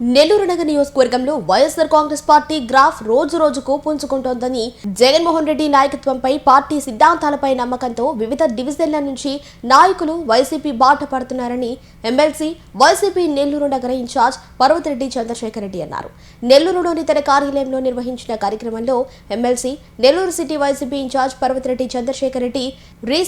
నెల్లూరు నగర నియోజకవర్గంలో YSR Congress party graph రోజు రోజుకు పుంజుకుంటోందని జగన్మోహన్ రెడ్డి నాయకత్వంపై పార్టీ సిద్ధాంతాలపై నమ్మకంతో వివిధ డివిజన్ల నుంచి నాయకులు వైసీపీ బాట పడుతున్నారని ఎమ్మెల్సీ వైసీపీ నెల్లూరు నగర ఇన్ఛార్జ్ పర్వతిరెడ్డి చంద్రశేఖర్ రెడ్డి అన్నారు. నెల్లూరులోని తన కార్యాలయంలో నిర్వహించిన కార్యక్రమంలో MLC Nellore city YCP incharge Parvathireddy Chandrasekhar Reddy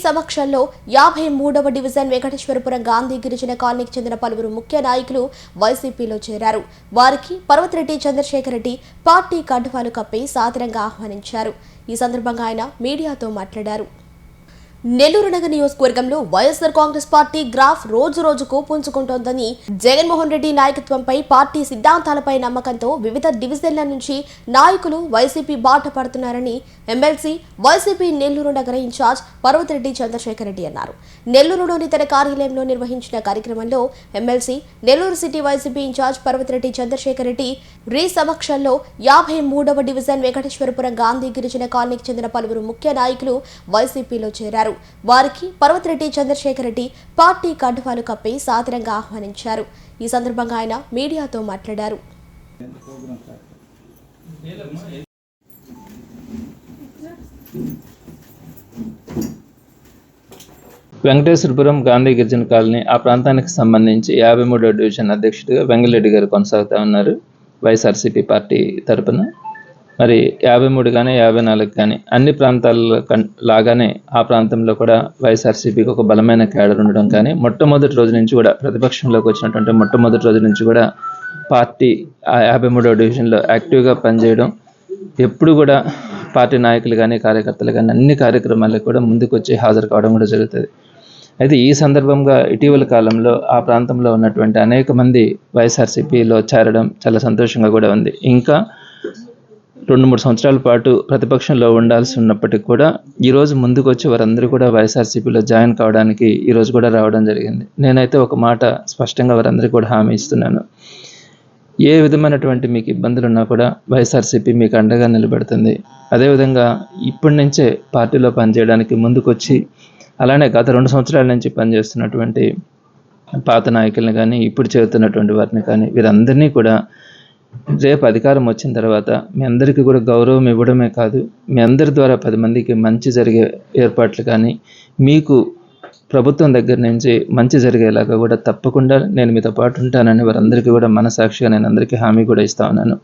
సమక్షంలో 53వ డివిజన్ వెంకటేశ్వరపురం గాంధీ గిరిజన కాలనీకి చెందిన పలువురు ముఖ్య నాయకులు వైసీపీలో చేరారు. వారికి పర్వతిరెడ్డి చంద్రశేఖర్ రెడ్డి పార్టీ కండువాలు కప్పి సాదరంగా ఆహ్వానించారు. ఈ సందర్భంగా ఆయన మీడియాతో మాట్లాడారు. నెల్లూరు నగర నియోజకవర్గంలో వైఎస్ఆర్ కాంగ్రెస్ పార్టీ గ్రాఫ్ రోజు రోజుకు పుంజుకుంటోందని జగన్మోహన్ రెడ్డి నాయకత్వంపై పార్టీ సిద్ధాంతాలపై నమ్మకంతో వివిధ డివిజన్ల నుంచి నాయకులు వైసీపీ బాట పడుతున్నారని ఎమ్మెల్సీ వైసీపీ నెల్లూరు నగర ఇన్ఛార్జ్ పర్వతిరెడ్డి చంద్రశేఖర్ రెడ్డి అన్నారు. నెల్లూరులోని తన కార్యాలయంలో నిర్వహించిన కార్యక్రమంలో MLC Nellore city YCP incharge Parvathireddy Chandrasekhar Reddy సమక్షంలో 53వ డివిజన్ వెంకటేశ్వరపురం గాంధీ గిరిజన కాలనీకి చెందిన పలువురు ముఖ్య నాయకులు వైసీపీలో చేరారు. వారికి పర్వతిరెడ్డి చంద్రశేఖర్ రెడ్డి పార్టీ కండువాలు కప్పి సాదరంగా ఆహ్వానించారు. ఈ సందర్భంగా ఆయన మీడియాతో మాట్లాడారు. వెంకటేశ్వరపురం గాంధీ గిరిజన కాలనీ ఆ ప్రాంతానికి సంబంధించి 53వ డివిజన్ అధ్యక్షుడిగా వెంగళరెడ్డి గారు కొనసాగుతూ ఉన్నారు వైఎస్ఆర్సీపీ పార్టీ తరపున. మరి 53 కానీ 54 కానీ అన్ని ప్రాంతాల్లో లాగానే ఆ ప్రాంతంలో కూడా వైఎస్ఆర్సీపీకి ఒక బలమైన క్యాడర్ ఉండడం కానీ మొట్టమొదటి రోజు నుంచి కూడా ప్రతిపక్షంలోకి వచ్చినటువంటి మొట్టమొదటి రోజు నుంచి కూడా పార్టీ ఆ 53వ డివిజన్లో యాక్టివ్గా పనిచేయడం, ఎప్పుడు కూడా పార్టీ నాయకులు కానీ కార్యకర్తలు కానీ అన్ని కార్యక్రమాలకు కూడా ముందుకు వచ్చి హాజరు కావడం కూడా జరుగుతుంది. అయితే ఈ సందర్భంగా ఇటీవల కాలంలో ఆ ప్రాంతంలో ఉన్నటువంటి అనేక మంది వైఎస్ఆర్సీపీలో చేరడం చాలా సంతోషంగా కూడా ఉంది. ఇంకా 2-3 సంవత్సరాల పాటు ప్రతిపక్షంలో ఉండాల్సి ఉన్నప్పటికీ కూడా ఈరోజు ముందుకు వచ్చి వారందరూ కూడా వైఎస్ఆర్సీపీలో జాయిన్ కావడానికి ఈరోజు కూడా రావడం జరిగింది. నేనైతే ఒక మాట స్పష్టంగా వారందరికీ కూడా హామీ ఇస్తున్నాను. ఏ విధమైనటువంటి మీకు ఇబ్బందులు ఉన్నా కూడా వైఎస్ఆర్సీపీ మీకు అండగా నిలబెడుతుంది. అదేవిధంగా ఇప్పటి నుంచే పార్టీలో పనిచేయడానికి ముందుకొచ్చి అలానే గత 2 సంవత్సరాల నుంచి పనిచేస్తున్నటువంటి పాత నాయకులను కానీ ఇప్పుడు చేరుతున్నటువంటి వారిని కానీ వీరందరినీ కూడా రేపు అధికారం వచ్చిన తర్వాత మీ అందరికీ కూడా గౌరవం ఇవ్వడమే కాదు, మీ అందరి ద్వారా 10 మందికి మంచి జరిగే ఏర్పాట్లు కానీ మీకు ప్రభుత్వం దగ్గర నుంచి మంచి జరిగేలాగా కూడా తప్పకుండా నేను మీతో పాటు ఉంటానని వారందరికీ కూడా మనసాక్షిగా నేను అందరికీ హామీ కూడా ఇస్తా ఉన్నాను.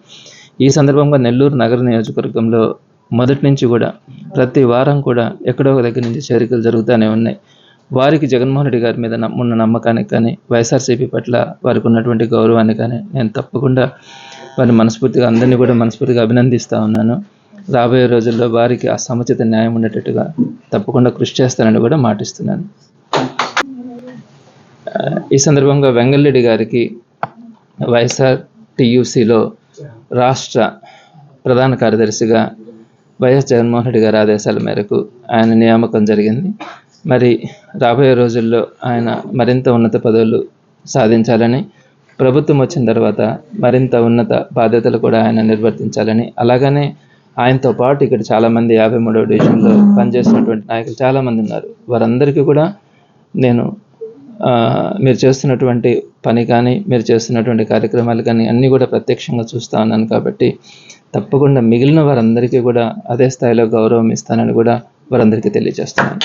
ఈ సందర్భంగా నెల్లూరు నగర నియోజకవర్గంలో మొదటి నుంచి కూడా ప్రతి వారం కూడా ఎక్కడో ఒక దగ్గర నుంచి చేరికలు జరుగుతూనే ఉన్నాయి. వారికి జగన్మోహన్ రెడ్డి గారి మీద ఉన్న నమ్మకానికి కానీ వైఎస్ఆర్సీపీ పట్ల వారికి ఉన్నటువంటి గౌరవాన్ని కానీ నేను తప్పకుండా వారిని మనస్ఫూర్తిగా అందరినీ కూడా మనస్ఫూర్తిగా అభినందిస్తూ ఉన్నాను. రాబోయే రోజుల్లో వారికి ఆ సముచిత న్యాయం ఉండేటట్టుగా తప్పకుండా కృషి చేస్తానని కూడా మాటిస్తున్నాను. ఈ సందర్భంగా వెంగళరెడ్డి గారికి వైఎస్ఆర్ టీయూసీలో రాష్ట్ర ప్రధాన కార్యదర్శిగా వైఎస్ జగన్మోహన్ రెడ్డి గారి ఆదేశాల మేరకు ఆయన నియామకం జరిగింది. మరి రాబోయే రోజుల్లో ఆయన మరింత ఉన్నత పదవులు సాధించాలని, ప్రభుత్వం వచ్చిన తర్వాత మరింత ఉన్నత బాధ్యతలు కూడా ఆయన నిర్వర్తించాలని, అలాగనే ఆయనతో పాటు ఇక్కడ చాలామంది 53వ డివిజన్లో పనిచేస్తున్నటువంటి నాయకులు చాలామంది ఉన్నారు. వారందరికీ కూడా నేను మీరు చేస్తున్నటువంటి పని కానీ మీరు చేస్తున్నటువంటి కార్యక్రమాలు కానీ అన్నీ కూడా ప్రత్యక్షంగా చూస్తూ ఉన్నాను. కాబట్టి తప్పకుండా మిగిలిన వారందరికీ కూడా అదే స్థాయిలో గౌరవం ఇస్తానని కూడా వారందరికీ తెలియజేస్తున్నాను.